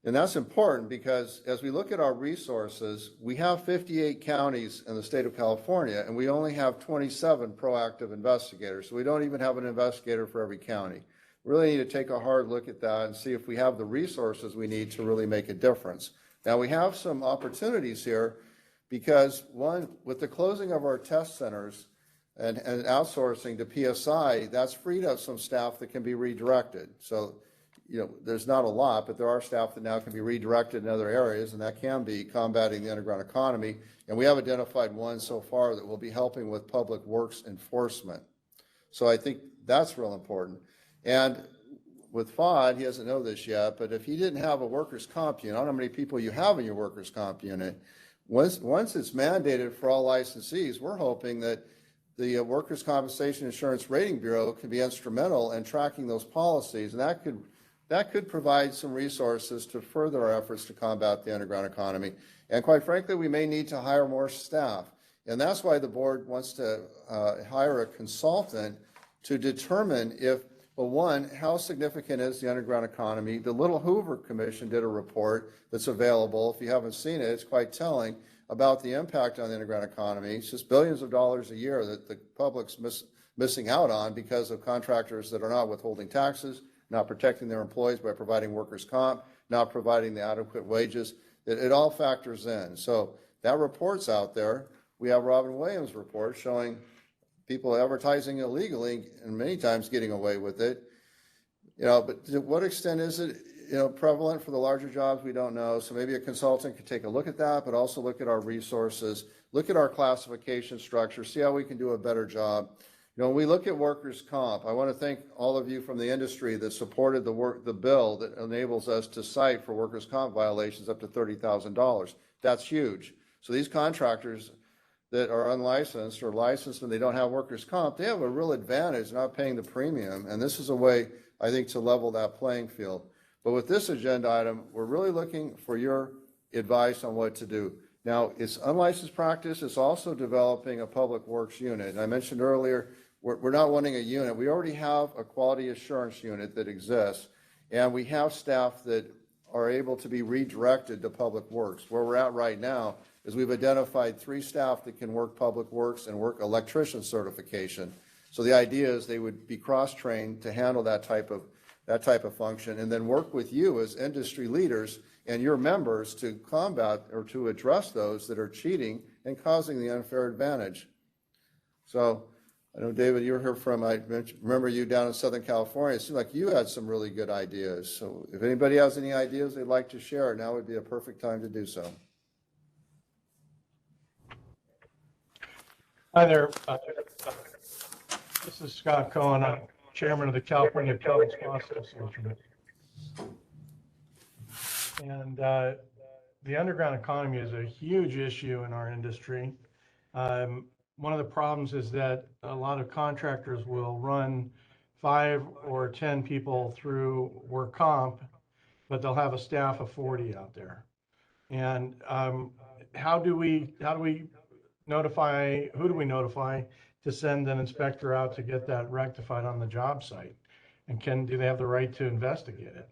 And that's important because as we look at our resources, we have 58 counties in the state of California, and we only have 27 proactive investigators, so we don't even have an investigator for every county. We really need to take a hard look at that and see if we have the resources we need to really make a difference. Now, we have some opportunities here because, one, with the closing of our test centers and outsourcing to PSI, that's freed up some staff that can be redirected. So, there's not a lot, but there are staff that now can be redirected in other areas, and that can be combating the underground economy. And we have identified one so far that will be helping with public works enforcement. So I think that's real important. And with FOD, he doesn't know this yet, but if he didn't have a workers' comp unit, I don't know how many people you have in your workers' comp unit, once it's mandated for all licensees, we're hoping that the Workers' Compensation Insurance Rating Bureau can be instrumental in tracking those policies, and that could provide some resources to further our efforts to combat the underground economy. And quite frankly, we may need to hire more staff. And that's why the board wants to hire a consultant to determine if, well, one, how significant is the underground economy? The Little Hoover Commission did a report that's available. If you haven't seen it, it's quite telling about the impact on the underground economy. It's just billions of dollars a year that the public's missing out on because of contractors that are not withholding taxes, not protecting their employees by providing workers' comp, not providing the adequate wages. It all factors in. So that report's out there. We have Robin Williams' report showing people advertising illegally and many times getting away with it. But to what extent is it, prevalent for the larger jobs? We don't know. So maybe a consultant could take a look at that, but also look at our resources, look at our classification structure, see how we can do a better job. You know, when we look at workers' comp, I want to thank all of you from the industry that supported the bill that enables us to cite for workers' comp violations up to $30,000. That's huge. So these contractors that are unlicensed or licensed and they don't have workers' comp, they have a real advantage not paying the premium. And this is a way, I think, to level that playing field. But with this agenda item, we're really looking for your advice on what to do. Now, it's unlicensed practice. It's also developing a public works unit. And I mentioned earlier, we're not wanting a unit. We already have a quality assurance unit that exists, and we have staff that are able to be redirected to public works. Where we're at right now is we've identified 3 staff that can work public works and work electrician certification. So the idea is they would be cross-trained to handle that type of function, and then work with you as industry leaders and your members to combat or to address those that are cheating and causing the unfair advantage. So I know, David, you're here from, I remember you down in Southern California. It seemed like you had some really good ideas. So if anybody has any ideas they'd like to share, now would be a perfect time to do so. Hi there. This is Scott Cohen. I'm chairman of the California Appellate Law Association. And the underground economy is a huge issue in our industry. One of the problems is that a lot of contractors will run 5 or 10 people through work comp, but they'll have a staff of 40 out there. And how do we notify, who do we notify to send an inspector out to get that rectified on the job site? And do they have the right to investigate it?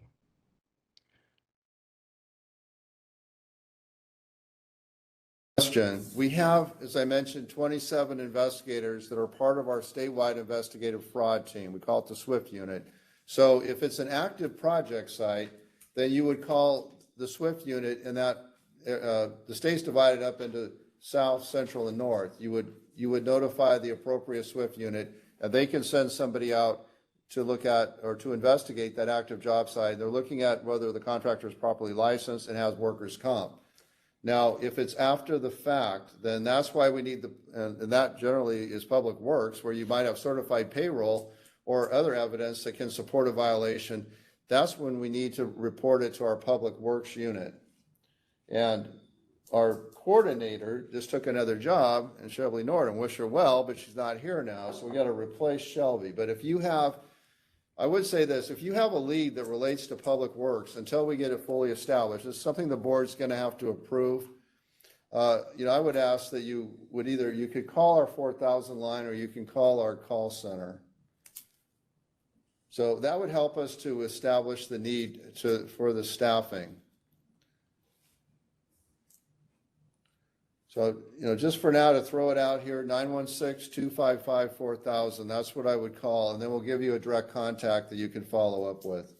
Question. We have, as I mentioned, 27 investigators that are part of our statewide investigative fraud team. We call it the SWIFT unit. So if it's an active project site, then you would call the SWIFT unit, and that the state's divided up into south, central, and north. You would notify the appropriate SWIFT unit, and they can send somebody out to look at or to investigate that active job site. They're looking at whether the contractor is properly licensed and has workers' comp. Now, if it's after the fact, then that's why we need and that generally is public works, where you might have certified payroll or other evidence that can support a violation. That's when we need to report it to our public works unit. And our coordinator just took another job in Shelby Norton. Wish her well, but she's not here now, so we got to replace Shelby. But if you have, I would say this, if you have a lead that relates to public works, until we get it fully established, it's something the board's going to have to approve. I would ask that you could call our 4,000 line, or you can call our call center. So that would help us to establish the need for the staffing. So, just for now, to throw it out here, 916-255-4000, that's what I would call, and then we'll give you a direct contact that you can follow up with.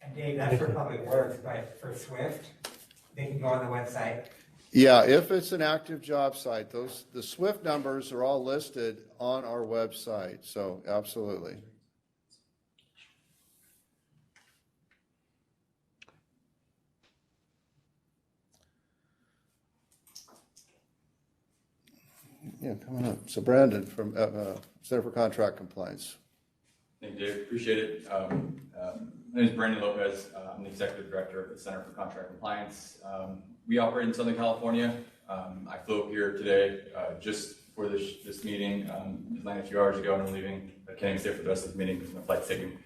And Dave, that's for public works, but for SWIFT, they can go on the website. Yeah, if it's an active job site, the SWIFT numbers are all listed on our website, so absolutely. Yeah, coming up. So Brandon from Center for Contract Compliance. Thank you, Dave. Appreciate it. My name is Brandon Lopez. I'm the Executive Director of the Center for Contract Compliance. We operate in Southern California. I flew up here today just for this meeting. Just landed a few hours ago and I'm leaving. I can't even stay for the rest of the meeting because my flight's taking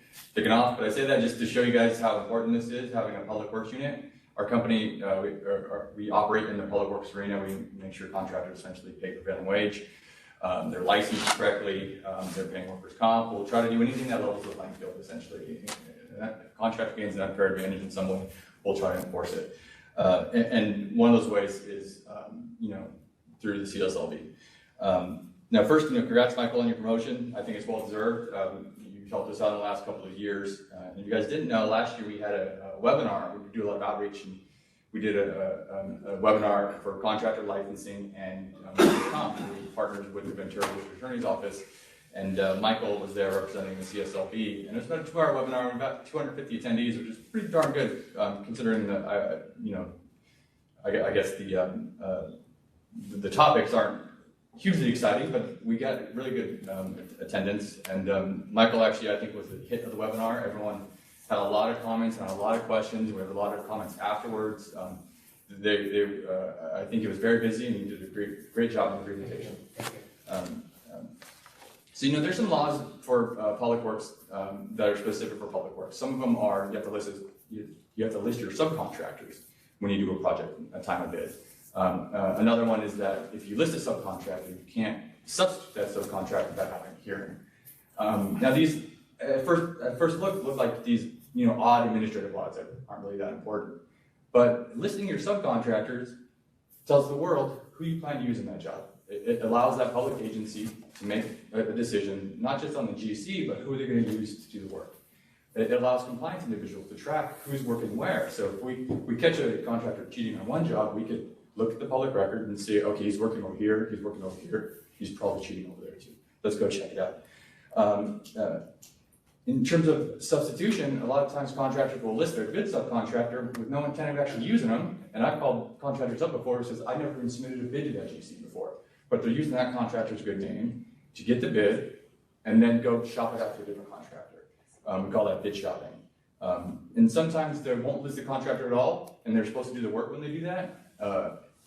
off. But I say that just to show you guys how important this is, having a public works unit. Our company, we operate in the public works arena. We make sure contractors essentially pay prevailing wage. They're licensed correctly. They're paying workers' comp. We'll try to do anything that levels the playing field, essentially. If contract gains an unfair advantage in some way, we'll try to enforce it. And one of those ways is, through the CSLB. Now, first, congrats, Michael, on your promotion. I think it's well deserved. You've helped us out in the last couple of years. And if you guys didn't know, last year we had a webinar. We do a lot of outreach, and we did a webinar for contractor licensing and we partnered with the Ventura District Attorney's Office. And Michael was there representing the CSLB. And it was about a 2-hour webinar with about 250 attendees, which is pretty darn good, considering that, I guess the topics aren't hugely exciting, but we got really good attendance. And Michael actually, I think, was the hit of the webinar. Everyone had a lot of comments and a lot of questions. We had a lot of comments afterwards. I think he was very busy and he did a great job in the presentation. So, there's some laws for public works that are specific for public works. Some of them are, you have to list your subcontractors when you do a project, a time of bid. Another one is that if you list a subcontractor, you can't substitute that subcontractor without having a hearing. Now these, at first look like these, odd administrative laws that aren't really that important. But listing your subcontractors tells the world who you plan to use in that job. It allows that public agency to make a decision, not just on the GC, but who they're going to use to do the work. It allows compliance individuals to track who's working where. So if we catch a contractor cheating on one job, we could look at the public record and say, okay, he's working over here, he's working over here, he's probably cheating over there too. Let's go check it out. In terms of substitution, a lot of times contractors will list their bid subcontractor with no intent of actually using them. And I've called contractors up before who says, I've never even submitted a bid to that GC before. But they're using that contractor's good name to get the bid and then go shop it out to a different contractor. We call that bid shopping. And sometimes they won't list the contractor at all, and they're supposed to do the work when they do that,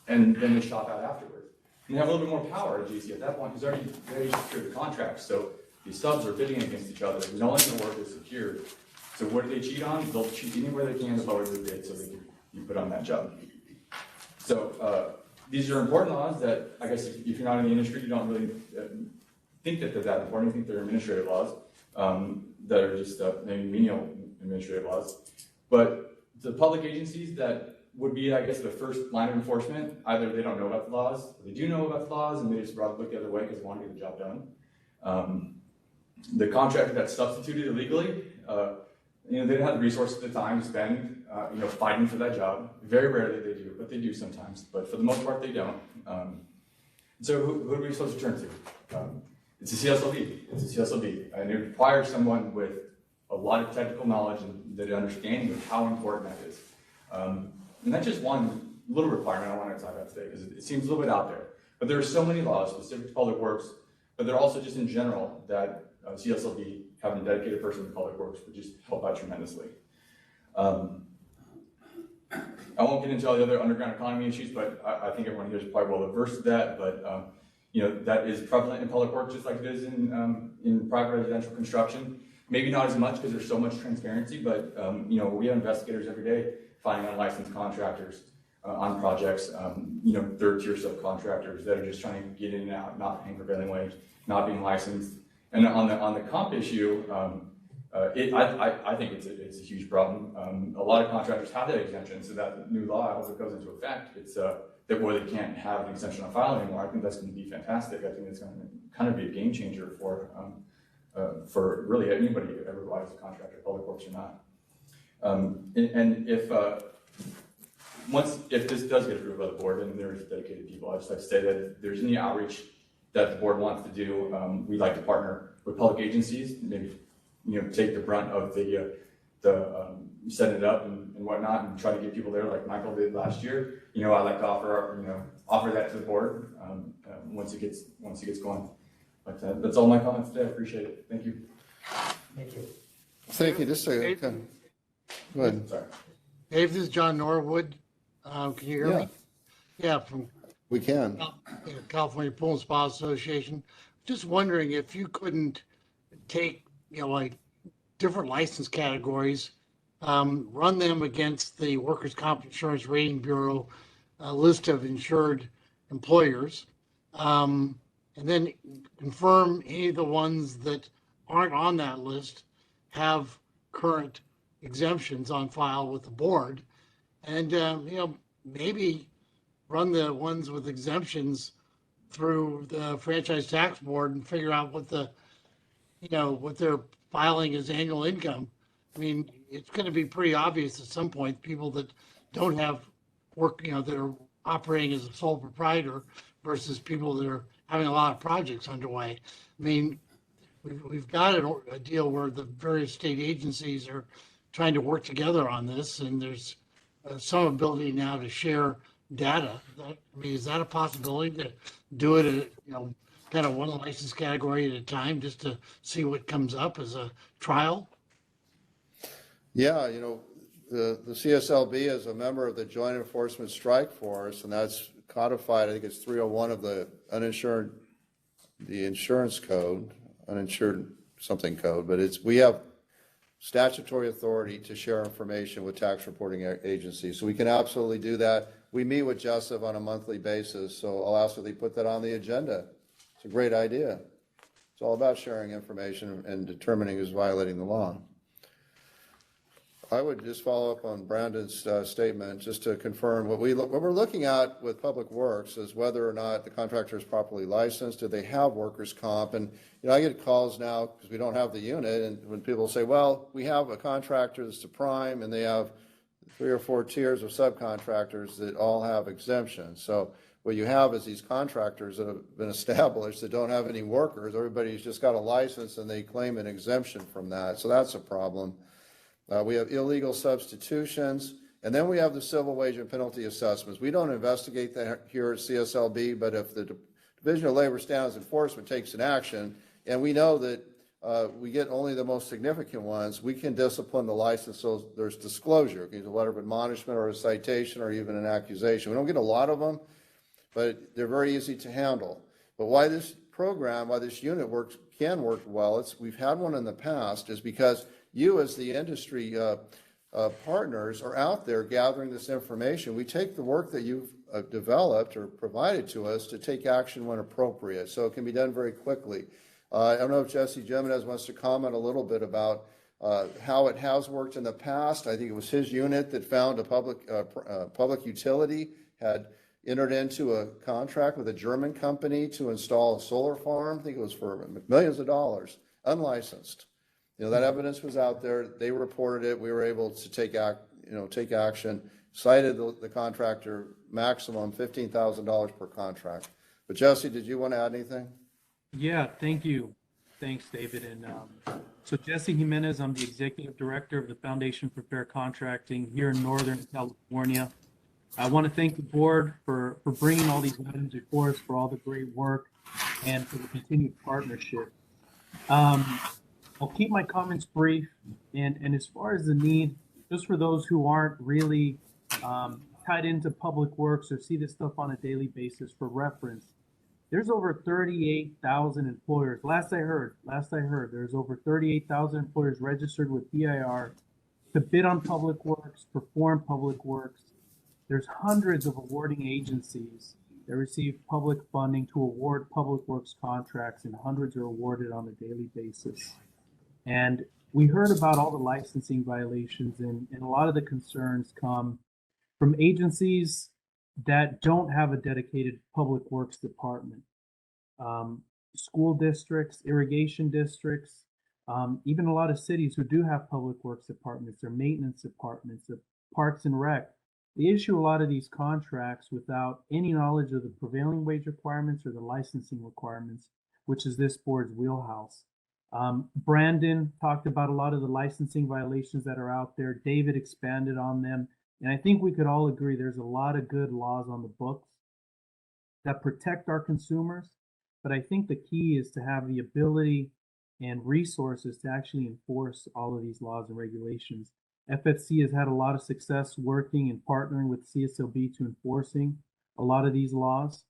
and then they shop out afterwards. And they have a little bit more power at GC at that point because they already secured the contract. So these subs are bidding against each other, knowing the work is secured. So what do they cheat on? They'll cheat anywhere they can to lower their bid so they can put on that job. So these are important laws that, I guess, if you're not in the industry, you don't really think that they're that important. You think they're administrative laws that are just maybe menial administrative laws. But the public agencies that would be, I guess, the first line of enforcement, either they don't know about the laws, or they do know about the laws, and they just rather look the other way because they want to get the job done. The contractor that's substituted illegally, they don't have the resources at the time to spend, fighting for that job. Very rarely they do, but they do sometimes. But for the most part, they don't. So who are we supposed to turn to? It's a CSLB. It's a CSLB, and it requires someone with a lot of technical knowledge and the understanding of how important that is. And that's just one little requirement I want to talk about today because it seems a little bit out there. But there are so many laws specific to public works, but they're also just in general that CSLB, having a dedicated person in public works, would just help out tremendously. I won't get into all the other underground economy issues, but I think everyone here is probably well versed to that. But that is prevalent in public work just like it is in private residential construction. Maybe not as much because there's so much transparency, but we have investigators every day finding unlicensed contractors on projects, third-tier subcontractors that are just trying to get in and out, not paying prevailing wage, not being licensed. And on the comp issue, I think it's a huge problem. A lot of contractors have that exemption, so that new law, as it goes into effect, it's that where they can't have an exemption on file anymore. I think that's going to be fantastic. I think it's going to kind of be a game changer for really anybody who ever relies on contractor, public works or not. And if this does get approved by the board, and there's dedicated people, I just like to say that if there's any outreach that the board wants to do, we'd like to partner with public agencies, maybe take the brunt of the setting it up and whatnot, and try to get people there like Michael did last year. I'd like to offer that to the board once it gets going. But that's all my comments today. I appreciate it. Thank you. Thank you. Thank you. Just a go ahead. Sorry. Dave, this is John Norwood. Can you hear me? Yeah, from we can. California Pool and Spa Association. Just wondering if you couldn't take, like different license categories, run them against the Workers' Comp Insurance Rating Bureau list of insured employers, and then confirm any of the ones that aren't on that list have current exemptions on file with the board, and maybe run the ones with exemptions through the franchise tax board and figure out what what they're filing as annual income. I mean, it's going to be pretty obvious at some point, people that don't have work, that are operating as a sole proprietor versus people that are having a lot of projects underway. I mean, we've got a deal where the various state agencies are trying to work together on this, and there's some ability now to share data. Is that a possibility to do it at, kind of one license category at a time just to see what comes up as a trial? Yeah, the CSLB is a member of the Joint Enforcement Strike Force, and that's codified, I think it's 301 of the insurance code, uninsured something code, but we have statutory authority to share information with tax reporting agencies. So we can absolutely do that. We meet with Jessup on a monthly basis, so I'll ask that they put that on the agenda. It's a great idea. It's all about sharing information and determining who's violating the law. I would just follow up on Brandon's statement just to confirm what we're looking at with Public Works is whether or not the contractor is properly licensed. Do they have workers' comp? And I get calls now because we don't have the unit, and when people say, well, we have a contractor that's a prime and they have 3 or 4 tiers of subcontractors that all have exemptions. So what you have is these contractors that have been established that don't have any workers. Everybody's just got a license and they claim an exemption from that. So that's a problem. We have illegal substitutions, and then we have the civil wage and penalty assessments. We don't investigate that here at CSLB, but if the Division of Labor Standards Enforcement takes an action, and we know that we get only the most significant ones, we can discipline the license so there's disclosure. It can be a letter of admonishment or a citation or even an accusation. We don't get a lot of them, but they're very easy to handle. But why this program, why this unit can work well, we've had one in the past, is because you as the industry partners are out there gathering this information. We take the work that you've developed or provided to us to take action when appropriate. So it can be done very quickly. I don't know if Jesse Jimenez wants to comment a little bit about how it has worked in the past. I think it was his unit that found a public utility had entered into a contract with a German company to install a solar farm. I think it was for millions of dollars, unlicensed. That evidence was out there. They reported it. We were able to take action, cited the contractor maximum $15,000 per contract. But Jesse, did you want to add anything? Yeah, thank you. Thanks, David. And so Jesse Jimenez, I'm the executive director of the Foundation for Fair Contracting here in Northern California. I want to thank the board for bringing all these items before us, for all the great work, and for the continued partnership. I'll keep my comments brief, and as far as the need, just for those who aren't really tied into public works or see this stuff on a daily basis, for reference, there's over 38,000 employers. Last I heard, there's over 38,000 employers registered with DIR to bid on public works, perform public works. There's hundreds of awarding agencies that receive public funding to award public works contracts, and hundreds are awarded on a daily basis. And we heard about all the licensing violations, and a lot of the concerns come from agencies that don't have a dedicated public works department. School districts, irrigation districts, even a lot of cities who do have public works departments or maintenance departments, parks and rec. They issue a lot of these contracts without any knowledge of the prevailing wage requirements or the licensing requirements, which is this board's wheelhouse. Brandon talked about a lot of the licensing violations that are out there. David expanded on them. And I think we could all agree there's a lot of good laws on the books that protect our consumers. But I think the key is to have the ability and resources to actually enforce all of these laws and regulations. FFC has had a lot of success working and partnering with CSLB to enforcing a lot of these laws.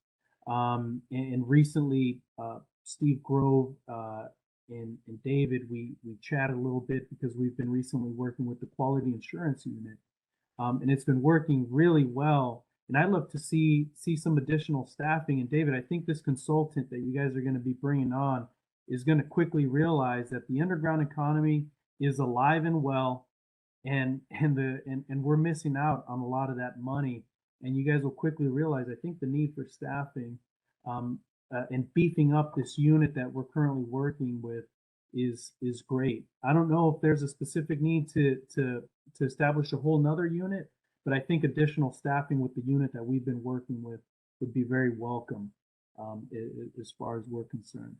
And recently, Steve Grove and David, we chatted a little bit because we've been recently working with the Quality Insurance Unit. And it's been working really well. And I'd love to see some additional staffing. And David, I think this consultant that you guys are going to be bringing on is going to quickly realize that the underground economy is alive and well, and we're missing out on a lot of that money. And you guys will quickly realize, I think, the need for staffing and beefing up this unit that we're currently working with is great. I don't know if there's a specific need to establish a whole nother unit, but I think additional staffing with the unit that we've been working with would be very welcome as far as we're concerned.